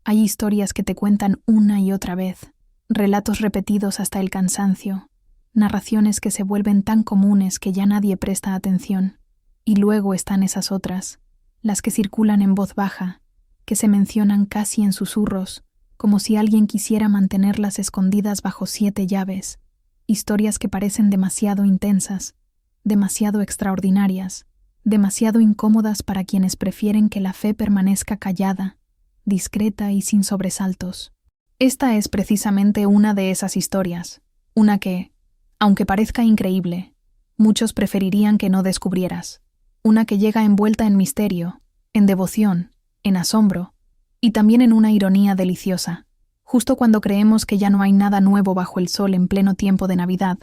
Hay historias que te cuentan una y otra vez, relatos repetidos hasta el cansancio, narraciones que se vuelven tan comunes que ya nadie presta atención. Y luego están esas otras, las que circulan en voz baja, que se mencionan casi en susurros, como si alguien quisiera mantenerlas escondidas bajo 7 llaves, historias que parecen demasiado intensas, demasiado extraordinarias, demasiado incómodas para quienes prefieren que la fe permanezca callada, discreta y sin sobresaltos. Esta es precisamente una de esas historias, una que, aunque parezca increíble, muchos preferirían que no descubrieras, una que llega envuelta en misterio, en devoción, en asombro, y también en una ironía deliciosa. Justo cuando creemos que ya no hay nada nuevo bajo el sol en pleno tiempo de Navidad,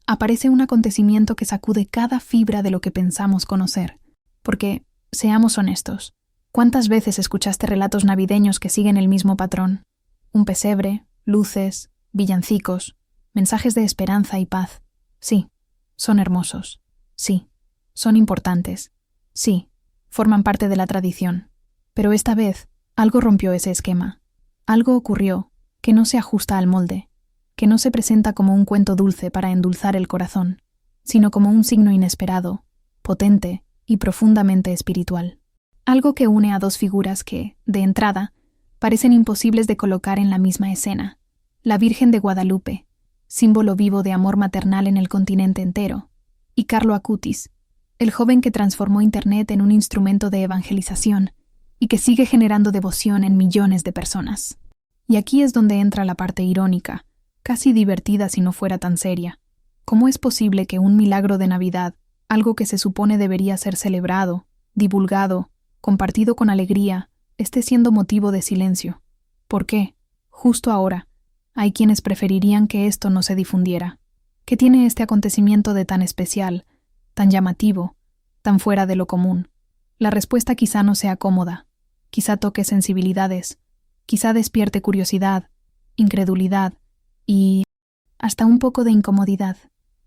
aparece un acontecimiento que sacude cada fibra de lo que pensamos conocer. Porque, seamos honestos, ¿cuántas veces escuchaste relatos navideños que siguen el mismo patrón? Un pesebre, luces, villancicos, mensajes de esperanza y paz. Sí, son hermosos. Sí, son importantes. Sí, forman parte de la tradición. Pero esta vez, algo rompió ese esquema. Algo ocurrió que no se ajusta al molde, que no se presenta como un cuento dulce para endulzar el corazón, sino como un signo inesperado, potente y profundamente espiritual. Algo que une a dos figuras que, de entrada, parecen imposibles de colocar en la misma escena. La Virgen de Guadalupe, símbolo vivo de amor maternal en el continente entero, y Carlo Acutis, el joven que transformó Internet en un instrumento de evangelización y que sigue generando devoción en millones de personas. Y aquí es donde entra la parte irónica, casi divertida si no fuera tan seria. ¿Cómo es posible que un milagro de Navidad, algo que se supone debería ser celebrado, divulgado, compartido con alegría, esté siendo motivo de silencio? ¿Por qué, justo ahora, hay quienes preferirían que esto no se difundiera? ¿Qué tiene este acontecimiento de tan especial, tan llamativo, tan fuera de lo común? La respuesta quizá no sea cómoda, quizá toque sensibilidades, quizá despierte curiosidad, incredulidad y hasta un poco de incomodidad.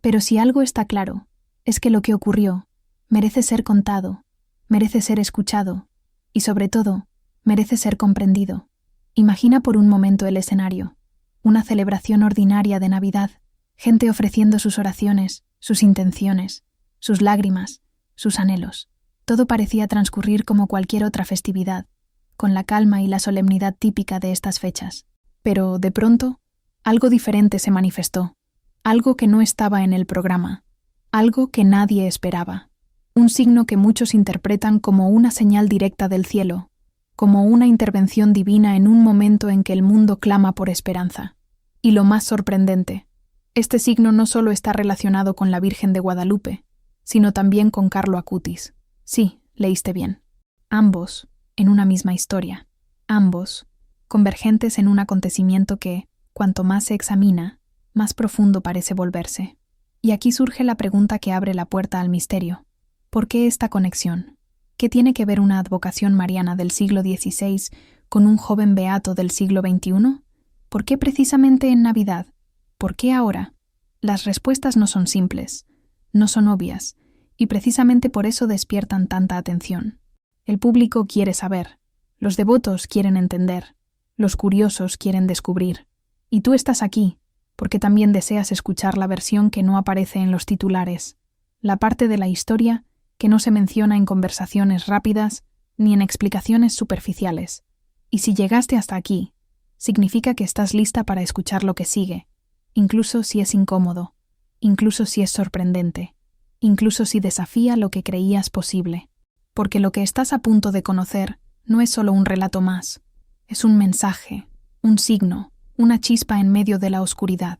Pero si algo está claro, es que lo que ocurrió merece ser contado, merece ser escuchado y, sobre todo, merece ser comprendido. Imagina por un momento el escenario, una celebración ordinaria de Navidad, gente ofreciendo sus oraciones, sus intenciones, sus lágrimas, sus anhelos. Todo parecía transcurrir como cualquier otra festividad, con la calma y la solemnidad típica de estas fechas. Pero, de pronto, algo diferente se manifestó, algo que no estaba en el programa, algo que nadie esperaba, un signo que muchos interpretan como una señal directa del cielo, como una intervención divina en un momento en que el mundo clama por esperanza. Y lo más sorprendente, este signo no solo está relacionado con la Virgen de Guadalupe, sino también con Carlo Acutis. Sí, leíste bien. Ambos, en una misma historia. Ambos, convergentes en un acontecimiento que, cuanto más se examina, más profundo parece volverse. Y aquí surge la pregunta que abre la puerta al misterio. ¿Por qué esta conexión? ¿Qué tiene que ver una advocación mariana del siglo XVI con un joven beato del siglo XXI? ¿Por qué precisamente en Navidad? ¿Por qué ahora? Las respuestas no son simples, no son obvias, y precisamente por eso despiertan tanta atención. El público quiere saber, los devotos quieren entender, los curiosos quieren descubrir. Y tú estás aquí, porque también deseas escuchar la versión que no aparece en los titulares, la parte de la historia que no se menciona en conversaciones rápidas ni en explicaciones superficiales. Y si llegaste hasta aquí, significa que estás lista para escuchar lo que sigue, incluso si es incómodo, incluso si es sorprendente, incluso si desafía lo que creías posible. Porque lo que estás a punto de conocer no es solo un relato más, es un mensaje, un signo, una chispa en medio de la oscuridad,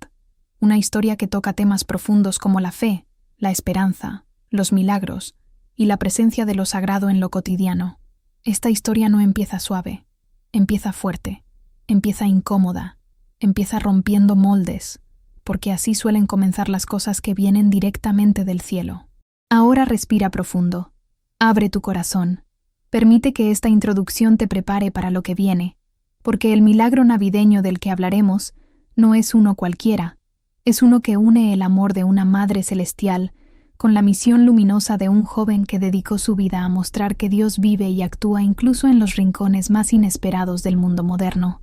una historia que toca temas profundos como la fe, la esperanza, los milagros y la presencia de lo sagrado en lo cotidiano. Esta historia no empieza suave, empieza fuerte, empieza incómoda, empieza rompiendo moldes, porque así suelen comenzar las cosas que vienen directamente del cielo. Ahora respira profundo, abre tu corazón, permite que esta introducción te prepare para lo que viene, porque el milagro navideño del que hablaremos no es uno cualquiera, es uno que une el amor de una Madre Celestial con la misión luminosa de un joven que dedicó su vida a mostrar que Dios vive y actúa incluso en los rincones más inesperados del mundo moderno.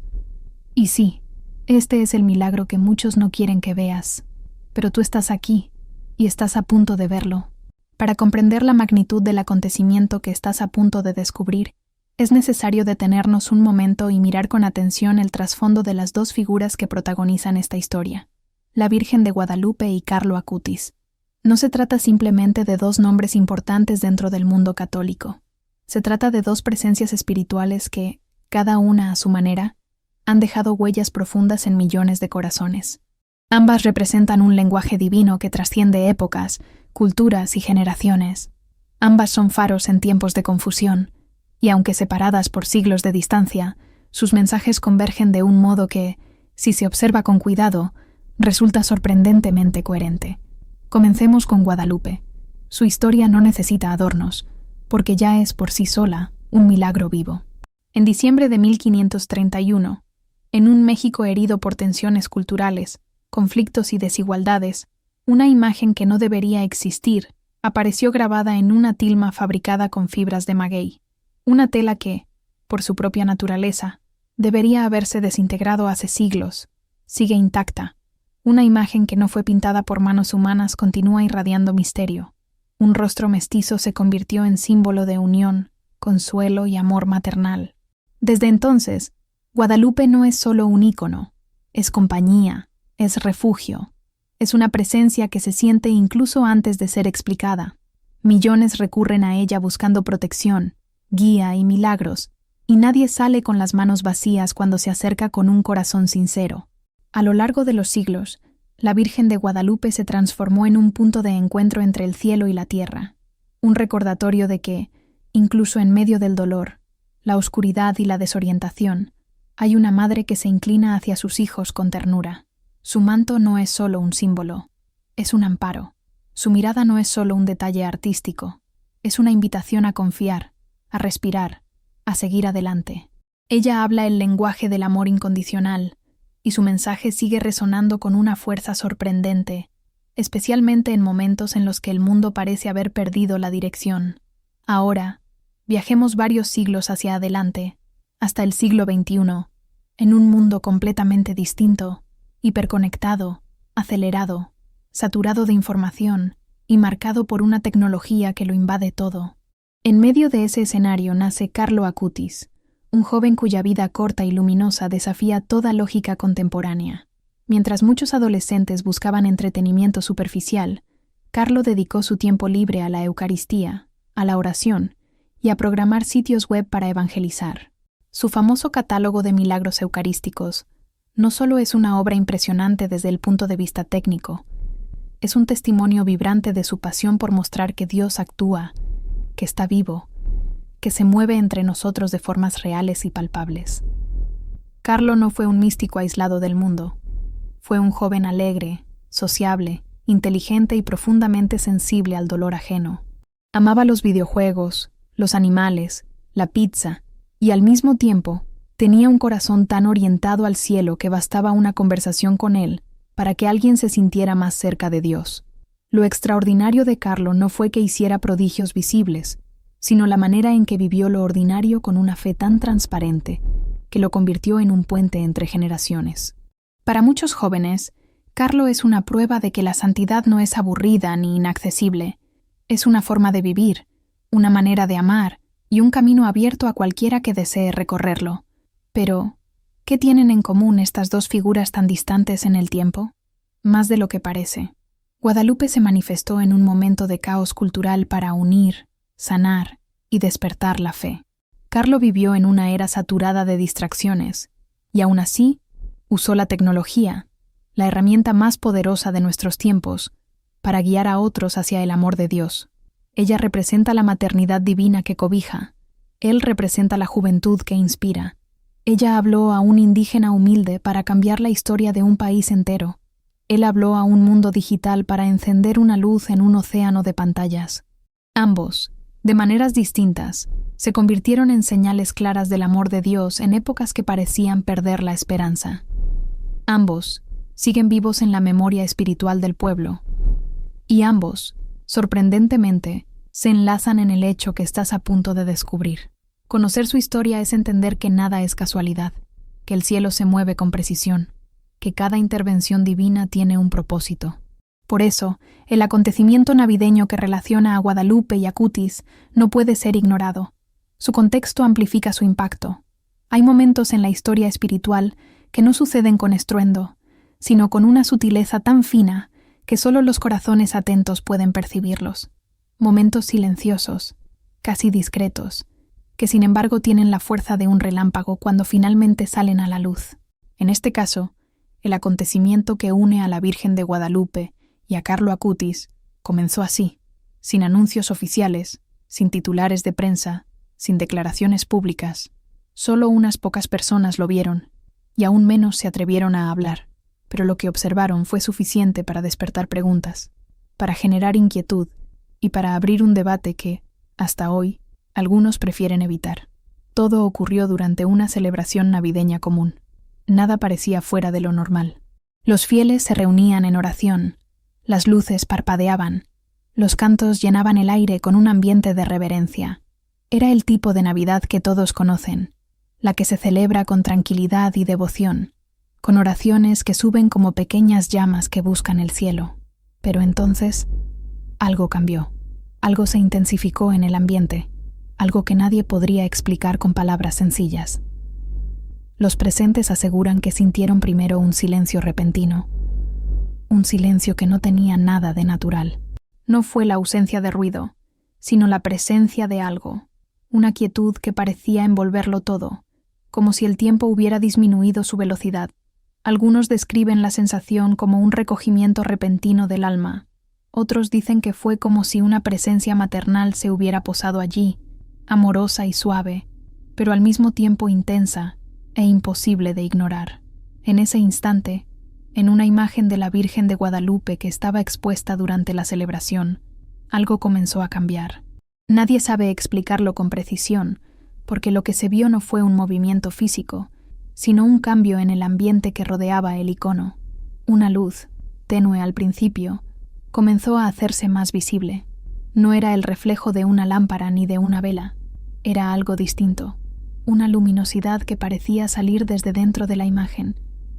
Y sí, este es el milagro que muchos no quieren que veas, pero tú estás aquí y estás a punto de verlo. Para comprender la magnitud del acontecimiento que estás a punto de descubrir, es necesario detenernos un momento y mirar con atención el trasfondo de las dos figuras que protagonizan esta historia, la Virgen de Guadalupe y Carlo Acutis. No se trata simplemente de dos nombres importantes dentro del mundo católico. Se trata de dos presencias espirituales que, cada una a su manera, han dejado huellas profundas en millones de corazones. Ambas representan un lenguaje divino que trasciende épocas, culturas y generaciones. Ambas son faros en tiempos de confusión, y aunque separadas por siglos de distancia, sus mensajes convergen de un modo que, si se observa con cuidado, resulta sorprendentemente coherente. Comencemos con Guadalupe. Su historia no necesita adornos, porque ya es por sí sola un milagro vivo. En diciembre de 1531, en un México herido por tensiones culturales, conflictos y desigualdades, una imagen que no debería existir apareció grabada en una tilma fabricada con fibras de maguey, una tela que, por su propia naturaleza, debería haberse desintegrado hace siglos. Sigue intacta. Una imagen que no fue pintada por manos humanas continúa irradiando misterio. Un rostro mestizo se convirtió en símbolo de unión, consuelo y amor maternal. Desde entonces, Guadalupe no es solo un ícono, es compañía, es refugio, es una presencia que se siente incluso antes de ser explicada. Millones recurren a ella buscando protección, guía y milagros, y nadie sale con las manos vacías cuando se acerca con un corazón sincero. A lo largo de los siglos, la Virgen de Guadalupe se transformó en un punto de encuentro entre el cielo y la tierra, un recordatorio de que, incluso en medio del dolor, la oscuridad y la desorientación, hay una madre que se inclina hacia sus hijos con ternura. Su manto no es solo un símbolo, es un amparo. Su mirada no es solo un detalle artístico, es una invitación a confiar, a respirar, a seguir adelante. Ella habla el lenguaje del amor incondicional, y su mensaje sigue resonando con una fuerza sorprendente, especialmente en momentos en los que el mundo parece haber perdido la dirección. Ahora, viajemos varios siglos hacia adelante, hasta el siglo XXI, en un mundo completamente distinto, hiperconectado, acelerado, saturado de información y marcado por una tecnología que lo invade todo. En medio de ese escenario nace Carlo Acutis, un joven cuya vida corta y luminosa desafía toda lógica contemporánea. Mientras muchos adolescentes buscaban entretenimiento superficial, Carlo dedicó su tiempo libre a la Eucaristía, a la oración y a programar sitios web para evangelizar. Su famoso catálogo de milagros eucarísticos no solo es una obra impresionante desde el punto de vista técnico, es un testimonio vibrante de su pasión por mostrar que Dios actúa, que está vivo, que se mueve entre nosotros de formas reales y palpables. Carlo no fue un místico aislado del mundo. Fue un joven alegre, sociable, inteligente y profundamente sensible al dolor ajeno. Amaba los videojuegos, los animales, la pizza, y al mismo tiempo tenía un corazón tan orientado al cielo que bastaba una conversación con él para que alguien se sintiera más cerca de Dios. Lo extraordinario de Carlo no fue que hiciera prodigios visibles, sino la manera en que vivió lo ordinario con una fe tan transparente que lo convirtió en un puente entre generaciones. Para muchos jóvenes, Carlo es una prueba de que la santidad no es aburrida ni inaccesible. Es una forma de vivir, una manera de amar y un camino abierto a cualquiera que desee recorrerlo. Pero, ¿qué tienen en común estas dos figuras tan distantes en el tiempo? Más de lo que parece. Guadalupe se manifestó en un momento de caos cultural para unir, sanar y despertar la fe. Carlo vivió en una era saturada de distracciones, y aún así, usó la tecnología, la herramienta más poderosa de nuestros tiempos, para guiar a otros hacia el amor de Dios. Ella representa la maternidad divina que cobija, él representa la juventud que inspira. Ella habló a un indígena humilde para cambiar la historia de un país entero. Él habló a un mundo digital para encender una luz en un océano de pantallas. Ambos, de maneras distintas, se convirtieron en señales claras del amor de Dios en épocas que parecían perder la esperanza. Ambos siguen vivos en la memoria espiritual del pueblo. Y ambos Sorprendentemente, se enlazan en el hecho que estás a punto de descubrir. Conocer su historia es entender que nada es casualidad, que el cielo se mueve con precisión, que cada intervención divina tiene un propósito. Por eso, el acontecimiento navideño que relaciona a Guadalupe y a Cutis no puede ser ignorado. Su contexto amplifica su impacto. Hay momentos en la historia espiritual que no suceden con estruendo, sino con una sutileza tan fina que solo los corazones atentos pueden percibirlos. Momentos silenciosos, casi discretos, que sin embargo tienen la fuerza de un relámpago cuando finalmente salen a la luz. En este caso, el acontecimiento que une a la Virgen de Guadalupe y a Carlo Acutis comenzó así, sin anuncios oficiales, sin titulares de prensa, sin declaraciones públicas. Solo unas pocas personas lo vieron, y aún menos se atrevieron a hablar, pero lo que observaron fue suficiente para despertar preguntas, para generar inquietud y para abrir un debate que, hasta hoy, algunos prefieren evitar. Todo ocurrió durante una celebración navideña común. Nada parecía fuera de lo normal. Los fieles se reunían en oración, las luces parpadeaban, los cantos llenaban el aire con un ambiente de reverencia. Era el tipo de Navidad que todos conocen, la que se celebra con tranquilidad y devoción, con oraciones que suben como pequeñas llamas que buscan el cielo. Pero entonces, algo cambió, algo se intensificó en el ambiente, algo que nadie podría explicar con palabras sencillas. Los presentes aseguran que sintieron primero un silencio repentino, un silencio que no tenía nada de natural. No fue la ausencia de ruido, sino la presencia de algo, una quietud que parecía envolverlo todo, como si el tiempo hubiera disminuido su velocidad. Algunos describen la sensación como un recogimiento repentino del alma. Otros dicen que fue como si una presencia maternal se hubiera posado allí, amorosa y suave, pero al mismo tiempo intensa e imposible de ignorar. En ese instante, en una imagen de la Virgen de Guadalupe que estaba expuesta durante la celebración, algo comenzó a cambiar. Nadie sabe explicarlo con precisión, porque lo que se vio no fue un movimiento físico, sino un cambio en el ambiente que rodeaba el icono. Una luz, tenue al principio, comenzó a hacerse más visible. No era el reflejo de una lámpara ni de una vela, era algo distinto, una luminosidad que parecía salir desde dentro de la imagen,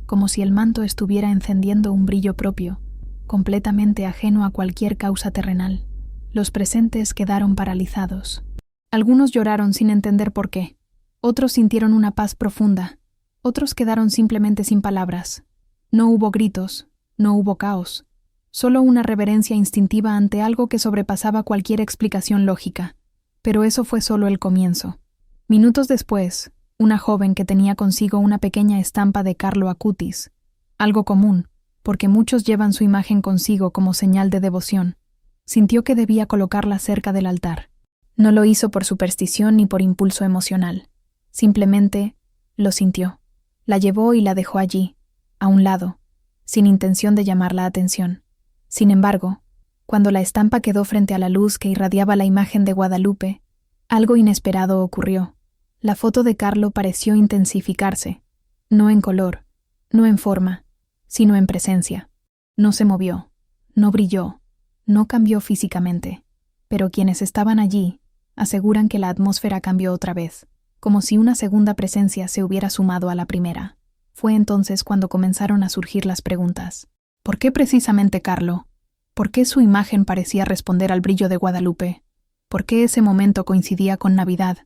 como si el manto estuviera encendiendo un brillo propio, completamente ajeno a cualquier causa terrenal. Los presentes quedaron paralizados. Algunos lloraron sin entender por qué, otros sintieron una paz profunda, otros quedaron simplemente sin palabras. No hubo gritos, no hubo caos, solo una reverencia instintiva ante algo que sobrepasaba cualquier explicación lógica. Pero eso fue solo el comienzo. Minutos después, una joven que tenía consigo una pequeña estampa de Carlo Acutis, algo común, porque muchos llevan su imagen consigo como señal de devoción, sintió que debía colocarla cerca del altar. No lo hizo por superstición ni por impulso emocional. Simplemente lo sintió. La llevó y la dejó allí, a un lado, sin intención de llamar la atención. Sin embargo, cuando la estampa quedó frente a la luz que irradiaba la imagen de Guadalupe, algo inesperado ocurrió. La foto de Carlo pareció intensificarse, no en color, no en forma, sino en presencia. No se movió, no brilló, no cambió físicamente, pero quienes estaban allí aseguran que la atmósfera cambió otra vez, como si una segunda presencia se hubiera sumado a la primera. Fue entonces cuando comenzaron a surgir las preguntas. ¿Por qué precisamente Carlo? ¿Por qué su imagen parecía responder al brillo de Guadalupe? ¿Por qué ese momento coincidía con Navidad,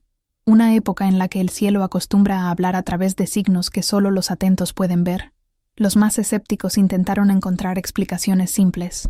una época en la que el cielo acostumbra a hablar a través de signos que solo los atentos pueden ver? Los más escépticos intentaron encontrar explicaciones simples.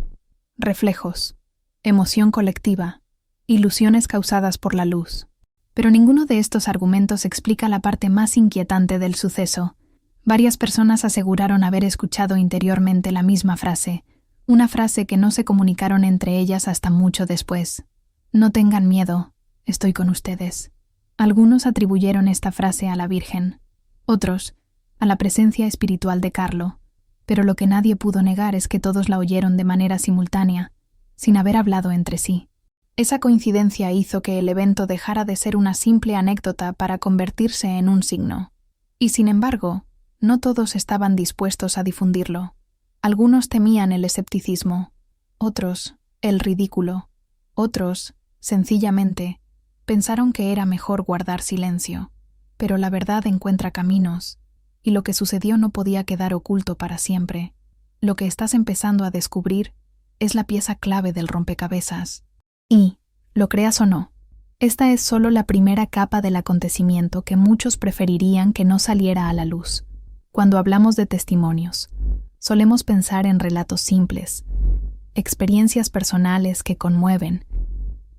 Reflejos, emoción colectiva, ilusiones causadas por la luz. Pero ninguno de estos argumentos explica la parte más inquietante del suceso. Varias personas aseguraron haber escuchado interiormente la misma frase, una frase que no se comunicaron entre ellas hasta mucho después. No tengan miedo, estoy con ustedes. Algunos atribuyeron esta frase a la Virgen, otros a la presencia espiritual de Carlo, pero lo que nadie pudo negar es que todos la oyeron de manera simultánea, sin haber hablado entre sí. Esa coincidencia hizo que el evento dejara de ser una simple anécdota para convertirse en un signo. Y sin embargo, no todos estaban dispuestos a difundirlo. Algunos temían el escepticismo, otros el ridículo. Otros, sencillamente, pensaron que era mejor guardar silencio. Pero la verdad encuentra caminos, y lo que sucedió no podía quedar oculto para siempre. Lo que estás empezando a descubrir es la pieza clave del rompecabezas. Y, lo creas o no, esta es solo la primera capa del acontecimiento que muchos preferirían que no saliera a la luz. Cuando hablamos de testimonios, solemos pensar en relatos simples, experiencias personales que conmueven,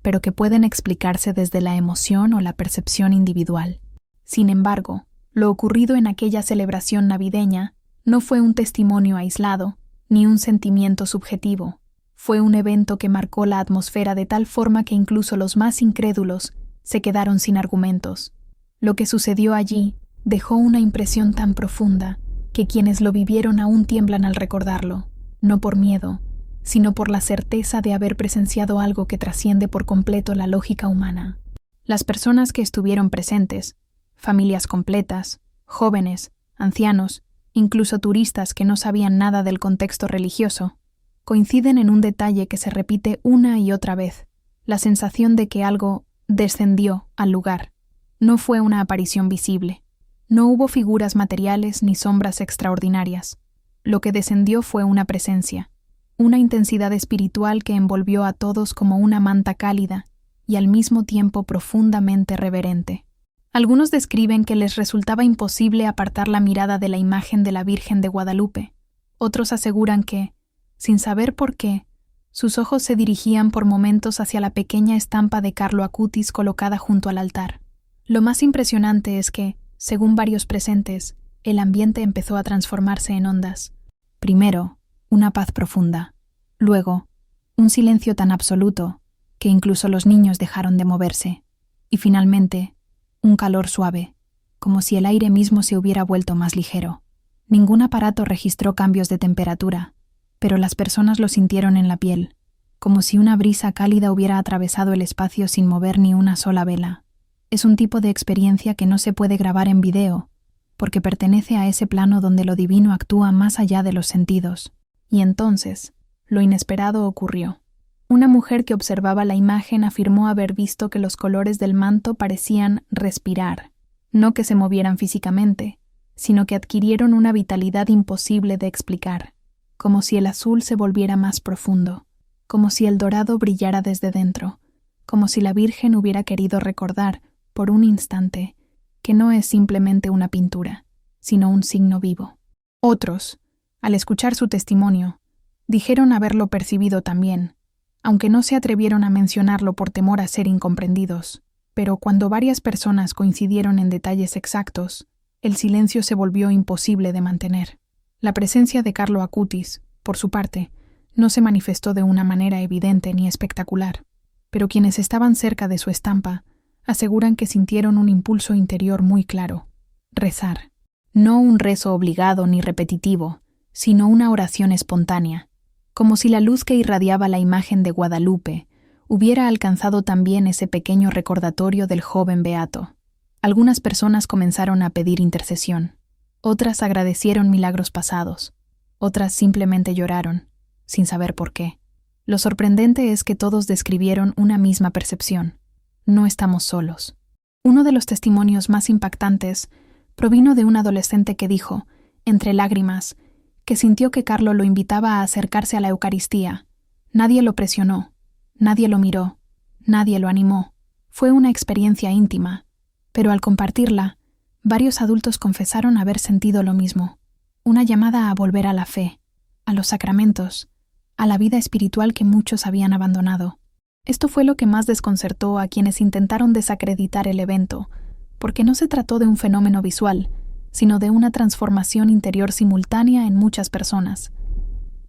pero que pueden explicarse desde la emoción o la percepción individual. Sin embargo, lo ocurrido en aquella celebración navideña no fue un testimonio aislado, ni un sentimiento subjetivo. Fue un evento que marcó la atmósfera de tal forma que incluso los más incrédulos se quedaron sin argumentos. Lo que sucedió allí dejó una impresión tan profunda que quienes lo vivieron aún tiemblan al recordarlo, no por miedo, sino por la certeza de haber presenciado algo que trasciende por completo la lógica humana. Las personas que estuvieron presentes, familias completas, jóvenes, ancianos, incluso turistas que no sabían nada del contexto religioso, coinciden en un detalle que se repite una y otra vez, la sensación de que algo descendió al lugar. No fue una aparición visible. No hubo figuras materiales ni sombras extraordinarias. Lo que descendió fue una presencia, una intensidad espiritual que envolvió a todos como una manta cálida y al mismo tiempo profundamente reverente. Algunos describen que les resultaba imposible apartar la mirada de la imagen de la Virgen de Guadalupe. Otros aseguran que, sin saber por qué, sus ojos se dirigían por momentos hacia la pequeña estampa de Carlo Acutis colocada junto al altar. Lo más impresionante es que, según varios presentes, el ambiente empezó a transformarse en ondas. Primero, una paz profunda. Luego, un silencio tan absoluto que incluso los niños dejaron de moverse. Y finalmente, un calor suave, como si el aire mismo se hubiera vuelto más ligero. Ningún aparato registró cambios de temperatura, pero las personas lo sintieron en la piel, como si una brisa cálida hubiera atravesado el espacio sin mover ni una sola vela. Es un tipo de experiencia que no se puede grabar en video, porque pertenece a ese plano donde lo divino actúa más allá de los sentidos. Y entonces, lo inesperado ocurrió. Una mujer que observaba la imagen afirmó haber visto que los colores del manto parecían respirar, no que se movieran físicamente, sino que adquirieron una vitalidad imposible de explicar, como si el azul se volviera más profundo, como si el dorado brillara desde dentro, como si la Virgen hubiera querido recordar, por un instante, que no es simplemente una pintura, sino un signo vivo. Otros, al escuchar su testimonio, dijeron haberlo percibido también, aunque no se atrevieron a mencionarlo por temor a ser incomprendidos. Pero cuando varias personas coincidieron en detalles exactos, el silencio se volvió imposible de mantener. La presencia de Carlo Acutis, por su parte, no se manifestó de una manera evidente ni espectacular, pero quienes estaban cerca de su estampa aseguran que sintieron un impulso interior muy claro: rezar. No un rezo obligado ni repetitivo, sino una oración espontánea, como si la luz que irradiaba la imagen de Guadalupe hubiera alcanzado también ese pequeño recordatorio del joven beato. Algunas personas comenzaron a pedir intercesión, otras agradecieron milagros pasados, otras simplemente lloraron, sin saber por qué. Lo sorprendente es que todos describieron una misma percepción: no estamos solos. Uno de los testimonios más impactantes provino de un adolescente que dijo, entre lágrimas, que sintió que Carlo lo invitaba a acercarse a la Eucaristía. Nadie lo presionó, nadie lo miró, nadie lo animó. Fue una experiencia íntima, pero al compartirla, varios adultos confesaron haber sentido lo mismo: una llamada a volver a la fe, a los sacramentos, a la vida espiritual que muchos habían abandonado. Esto fue lo que más desconcertó a quienes intentaron desacreditar el evento, porque no se trató de un fenómeno visual, sino de una transformación interior simultánea en muchas personas.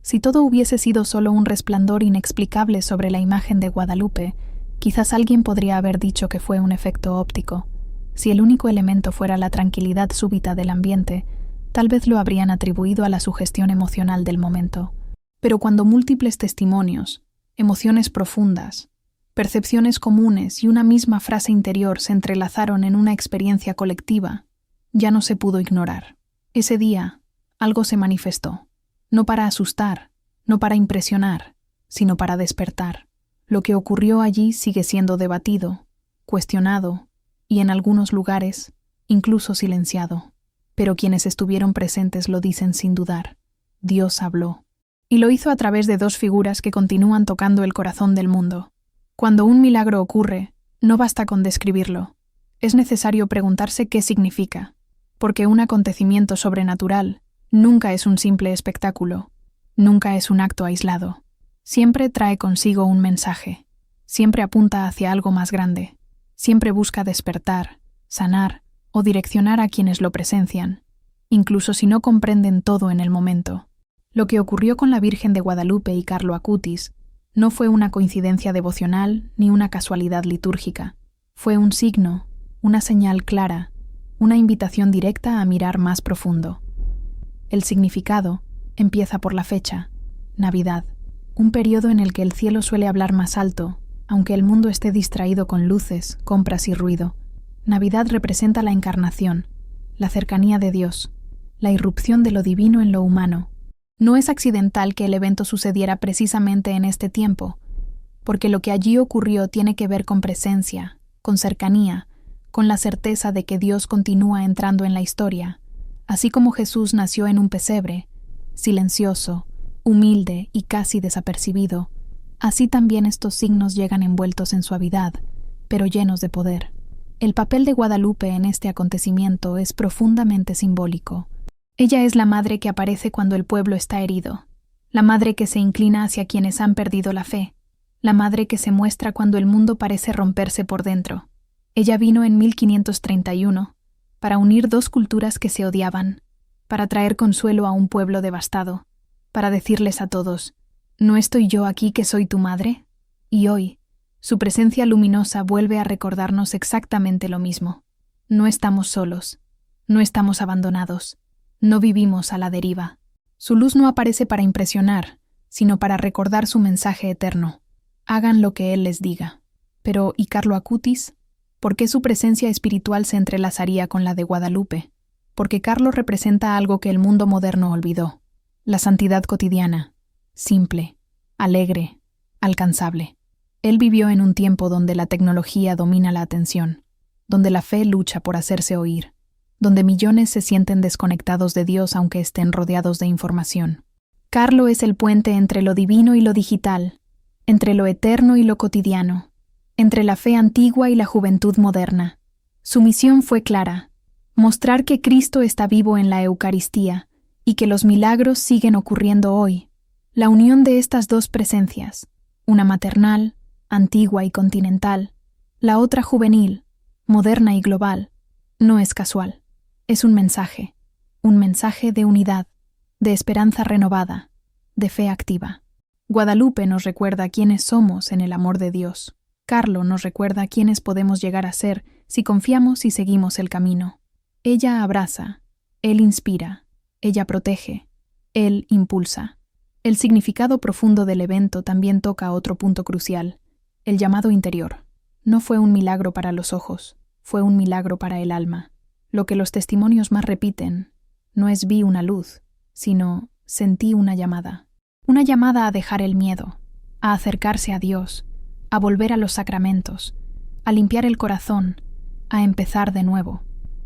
Si todo hubiese sido solo un resplandor inexplicable sobre la imagen de Guadalupe, quizás alguien podría haber dicho que fue un efecto óptico. Si el único elemento fuera la tranquilidad súbita del ambiente, tal vez lo habrían atribuido a la sugestión emocional del momento. Pero cuando múltiples testimonios, emociones profundas, percepciones comunes y una misma frase interior se entrelazaron en una experiencia colectiva, ya no se pudo ignorar. Ese día, algo se manifestó, no para asustar, no para impresionar, sino para despertar. Lo que ocurrió allí sigue siendo debatido, cuestionado y en algunos lugares incluso silenciado. Pero quienes estuvieron presentes lo dicen sin dudar. Dios habló. Y lo hizo a través de dos figuras que continúan tocando el corazón del mundo. Cuando un milagro ocurre, no basta con describirlo. Es necesario preguntarse qué significa, porque un acontecimiento sobrenatural nunca es un simple espectáculo, nunca es un acto aislado. Siempre trae consigo un mensaje, siempre apunta hacia algo más grande, siempre busca despertar, sanar o direccionar a quienes lo presencian, incluso si no comprenden todo en el momento. Lo que ocurrió con la Virgen de Guadalupe y Carlo Acutis no fue una coincidencia devocional ni una casualidad litúrgica. Fue un signo, una señal clara, una invitación directa a mirar más profundo. El significado empieza por la fecha, Navidad, un periodo en el que el cielo suele hablar más alto, aunque el mundo esté distraído con luces, compras y ruido. Navidad representa la encarnación, la cercanía de Dios, la irrupción de lo divino en lo humano. No es accidental que el evento sucediera precisamente en este tiempo, porque lo que allí ocurrió tiene que ver con presencia, con cercanía, con la certeza de que Dios continúa entrando en la historia, así como Jesús nació en un pesebre, silencioso, humilde y casi desapercibido. Así también estos signos llegan envueltos en suavidad, pero llenos de poder. El papel de Guadalupe en este acontecimiento es profundamente simbólico. Ella es la madre que aparece cuando el pueblo está herido, la madre que se inclina hacia quienes han perdido la fe, la madre que se muestra cuando el mundo parece romperse por dentro. Ella vino en 1531 para unir dos culturas que se odiaban, para traer consuelo a un pueblo devastado, para decirles a todos: ¿no estoy yo aquí que soy tu madre? Y hoy, su presencia luminosa vuelve a recordarnos exactamente lo mismo. No estamos solos, no estamos abandonados. No vivimos a la deriva. Su luz no aparece para impresionar, sino para recordar su mensaje eterno. Hagan lo que Él les diga. Pero, ¿y Carlo Acutis? ¿Por qué su presencia espiritual se entrelazaría con la de Guadalupe? Porque Carlo representa algo que el mundo moderno olvidó: la santidad cotidiana, simple, alegre, alcanzable. Él vivió en un tiempo donde la tecnología domina la atención, donde la fe lucha por hacerse oír, donde millones se sienten desconectados de Dios aunque estén rodeados de información. Carlo es el puente entre lo divino y lo digital, entre lo eterno y lo cotidiano, entre la fe antigua y la juventud moderna. Su misión fue clara: mostrar que Cristo está vivo en la Eucaristía y que los milagros siguen ocurriendo hoy. La unión de estas dos presencias, una maternal, antigua y continental, la otra juvenil, moderna y global, no es casual. Es un mensaje de unidad, de esperanza renovada, de fe activa. Guadalupe nos recuerda quiénes somos en el amor de Dios. Carlo nos recuerda quiénes podemos llegar a ser si confiamos y seguimos el camino. Ella abraza, él inspira, ella protege, él impulsa. El significado profundo del evento también toca otro punto crucial: el llamado interior. No fue un milagro para los ojos, fue un milagro para el alma. Lo que los testimonios más repiten no es vi una luz, sino sentí una llamada a dejar el miedo, a acercarse a Dios, a volver a los sacramentos, a limpiar el corazón, a empezar de nuevo.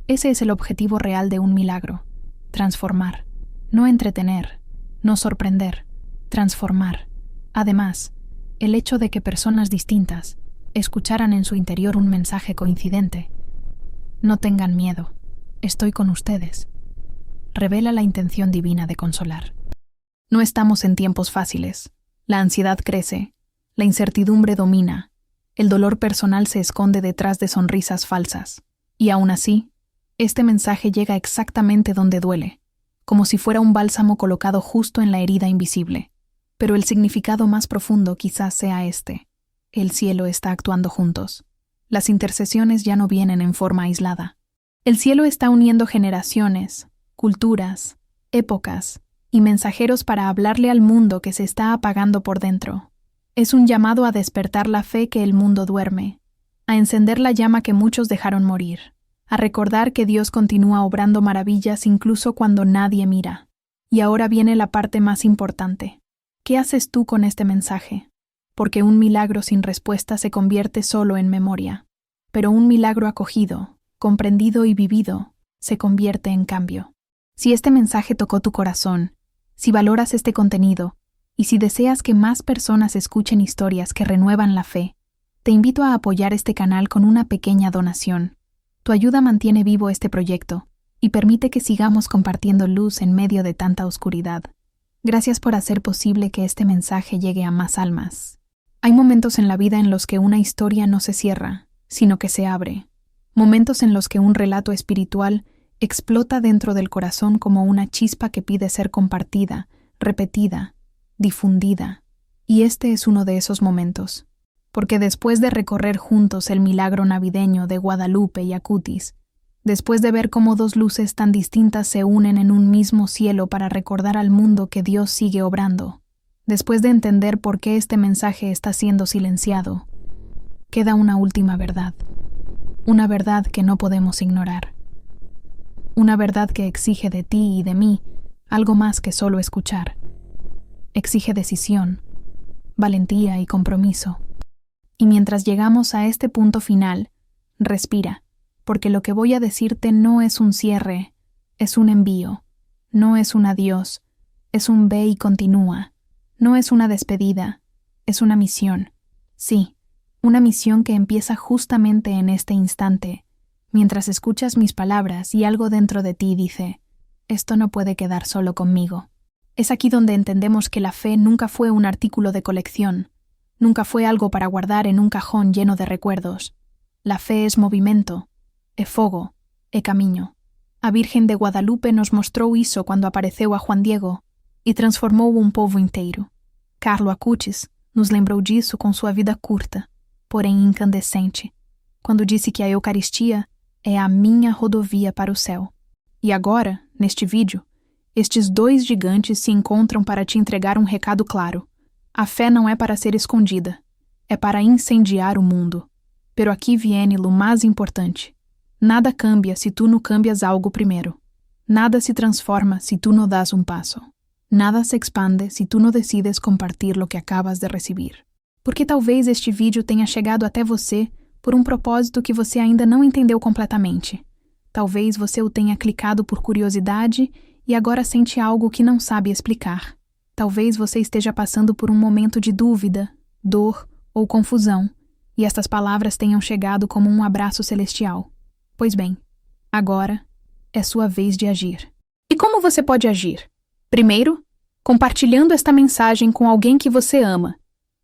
Ese es el objetivo real de un milagro: transformar, no entretener, no sorprender, transformar. Además, el hecho de que personas distintas escucharan en su interior un mensaje coincidente: no tengan miedo, estoy con ustedes, revela la intención divina de consolar. No estamos en tiempos fáciles. La ansiedad crece, la incertidumbre domina, el dolor personal se esconde detrás de sonrisas falsas. Y aún así, este mensaje llega exactamente donde duele, como si fuera un bálsamo colocado justo en la herida invisible. Pero el significado más profundo quizás sea este: el cielo está actuando juntos. Las intercesiones ya no vienen en forma aislada. El cielo está uniendo generaciones, culturas, épocas y mensajeros para hablarle al mundo que se está apagando por dentro. Es un llamado a despertar la fe que el mundo duerme, a encender la llama que muchos dejaron morir, a recordar que Dios continúa obrando maravillas incluso cuando nadie mira. Y ahora viene la parte más importante. ¿Qué haces tú con este mensaje? Porque un milagro sin respuesta se convierte solo en memoria, pero un milagro acogido, comprendido y vivido, se convierte en cambio. Si este mensaje tocó tu corazón, si valoras este contenido, y si deseas que más personas escuchen historias que renuevan la fe, te invito a apoyar este canal con una pequeña donación. Tu ayuda mantiene vivo este proyecto y permite que sigamos compartiendo luz en medio de tanta oscuridad. Gracias por hacer posible que este mensaje llegue a más almas. Hay momentos en la vida en los que una historia no se cierra, sino que se abre. Momentos en los que un relato espiritual explota dentro del corazón como una chispa que pide ser compartida, repetida, difundida. Y este es uno de esos momentos. Porque después de recorrer juntos el milagro navideño de Guadalupe y Acutis, después de ver cómo dos luces tan distintas se unen en un mismo cielo para recordar al mundo que Dios sigue obrando, después de entender por qué este mensaje está siendo silenciado, queda una última verdad. Una verdad que no podemos ignorar. Una verdad que exige de ti y de mí algo más que solo escuchar. Exige decisión, valentía y compromiso. Y mientras llegamos a este punto final, respira, porque lo que voy a decirte no es un cierre, es un envío. No es un adiós, es un ve y continúa. No es una despedida, es una misión. Sí, una misión que empieza justamente en este instante, mientras escuchas mis palabras y algo dentro de ti dice, esto no puede quedar solo conmigo. Es aquí donde entendemos que la fe nunca fue un artículo de colección, nunca fue algo para guardar en un cajón lleno de recuerdos. La fe es movimento, é fogo, é caminho. A Virgem de Guadalupe nos mostrou isso quando apareceu a Juan Diego e transformou um povo inteiro. Carlo Acutis nos lembrou disso com sua vida curta, porém incandescente, quando disse que a Eucaristia é a minha rodovia para o céu. E agora, neste vídeo, estes dois gigantes se encontram para te entregar um recado claro. A fé não é para ser escondida, é para incendiar o mundo. Pero aqui viene lo mais importante. Nada cambia se tu não cambias algo primeiro. Nada se transforma se tu não das um passo. Nada se expande se tu não decides compartilhar lo que acabas de receber. Porque talvez este vídeo tenha chegado até você por um propósito que você ainda não entendeu completamente. Talvez você o tenha clicado por curiosidade e agora sente algo que não sabe explicar. Talvez você esteja passando por um momento de dúvida, dor ou confusão, e estas palavras tenham chegado como um abraço celestial. Pois bem, agora é sua vez de agir. E como você pode agir? Primeiro, compartilhando esta mensagem com alguém que você ama,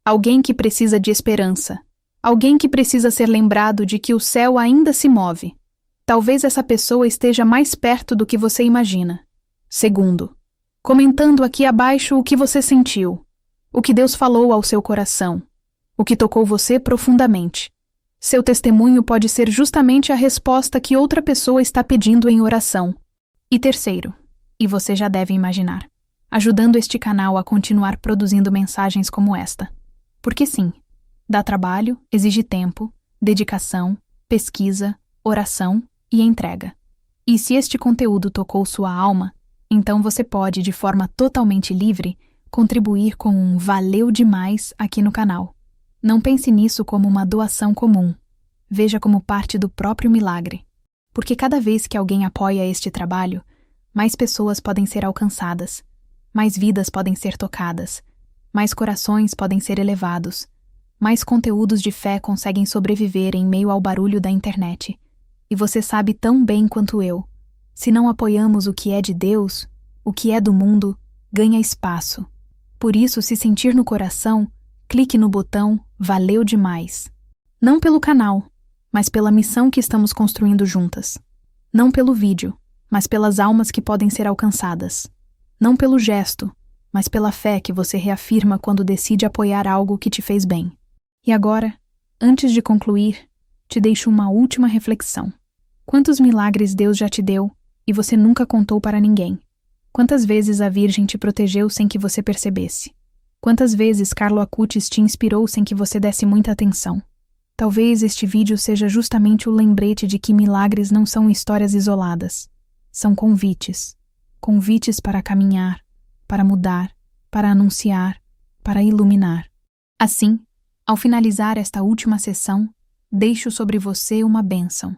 alguém que precisa de esperança, alguém que precisa ser lembrado de que o céu ainda se move. Talvez essa pessoa esteja mais perto do que você imagina. Segundo, comentando aqui abaixo o que você sentiu, o que Deus falou ao seu coração, o que tocou você profundamente. Seu testemunho pode ser justamente a resposta que outra pessoa está pedindo em oração. E terceiro, e você já deve imaginar, ajudando este canal a continuar produzindo mensagens como esta. Porque sim, dá trabalho, exige tempo, dedicação, pesquisa, oração e entrega. E se este conteúdo tocou sua alma, então você pode, de forma totalmente livre, contribuir com um valeu demais aqui no canal. Não pense nisso como uma doação comum. Veja como parte do próprio milagre. Porque cada vez que alguém apoia este trabalho, mais pessoas podem ser alcançadas, mais vidas podem ser tocadas, mais corações podem ser elevados, mais conteúdos de fé conseguem sobreviver em meio ao barulho da internet. E você sabe tão bem quanto eu, se não apoiamos o que é de Deus, o que é do mundo ganha espaço. Por isso, se sentir no coração, clique no botão Valeu Demais. Não pelo canal, mas pela missão que estamos construindo juntas. Não pelo vídeo, mas pelas almas que podem ser alcançadas. Não pelo gesto, mas pela fé que você reafirma quando decide apoiar algo que te fez bem. E agora, antes de concluir, te deixo uma última reflexão. Quantos milagres Deus já te deu e você nunca contou para ninguém? Quantas vezes a Virgem te protegeu sem que você percebesse? Quantas vezes Carlo Acutis te inspirou sem que você desse muita atenção? Talvez este vídeo seja justamente o lembrete de que milagres não são histórias isoladas. São convites. Convites para caminhar, para mudar, para anunciar, para iluminar. Assim, ao finalizar esta última sessão, deixo sobre você uma bênção.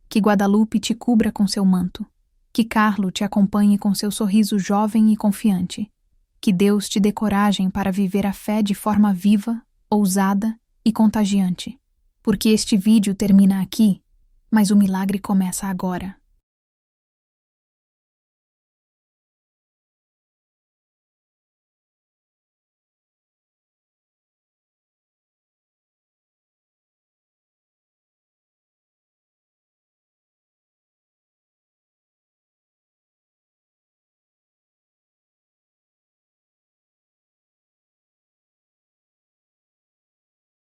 Que Guadalupe te cubra com seu manto. Que Carlo te acompanhe com seu sorriso jovem e confiante. Que Deus te dê coragem para viver a fé de forma viva, ousada e contagiante. Porque este vídeo termina aqui, mas o milagre começa agora.